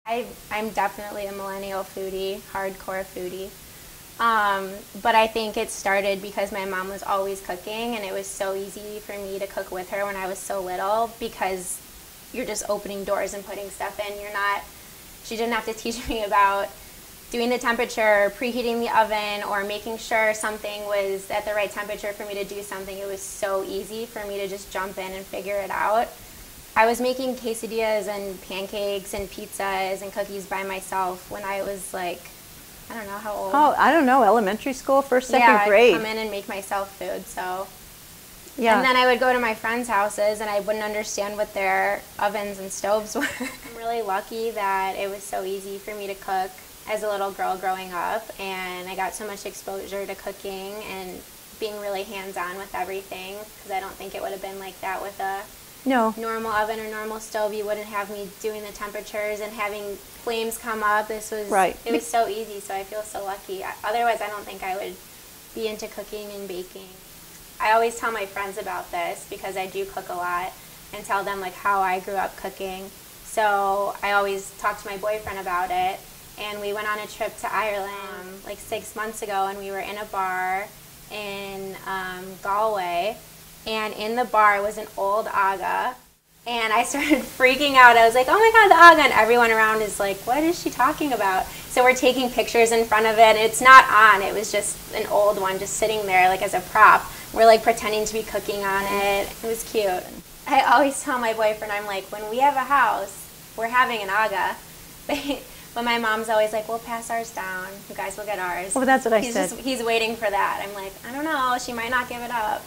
I'm definitely a millennial foodie, hardcore foodie. But I think it started because my mom was always cooking, and it was so easy for me to cook with her when I was so little because you're just opening doors and putting stuff in. She didn't have to teach me about doing the temperature, preheating the oven, or making sure something was at the right temperature for me to do something. It was so easy for me to just jump in and figure it out. I was making quesadillas and pancakes and pizzas and cookies by myself when I was like, I don't know how old. Oh, I don't know, elementary school, first, second grade. Yeah, I'd come in and make myself food, so. Yeah. And then I would go to my friends' houses and I wouldn't understand what their ovens and stoves were. I'm really lucky that it was so easy for me to cook as a little girl growing up, and I got so much exposure to cooking and being really hands-on with everything, because I don't think it would have been like that with a normal oven or normal stove. You wouldn't have me doing the temperatures and having flames come up. It was so easy, so I feel so lucky. Otherwise, I don't think I would be into cooking and baking. I always tell my friends about this because I do cook a lot, and tell them like how I grew up cooking. So I always talk to my boyfriend about it, and we went on a trip to Ireland like 6 months ago, and we were in a bar in Galway. And in the bar was an old AGA, and I started freaking out. I was like, oh my God, the AGA, and everyone around is like, what is she talking about? So we're taking pictures in front of it. It's not on, it was just an old one just sitting there like as a prop. We're like pretending to be cooking on it. It was cute. I always tell my boyfriend, I'm like, when we have a house, we're having an AGA. But my mom's always like, we'll pass ours down. You guys will get ours. Well, that's what I said. He's waiting for that. I'm like, I don't know, she might not give it up.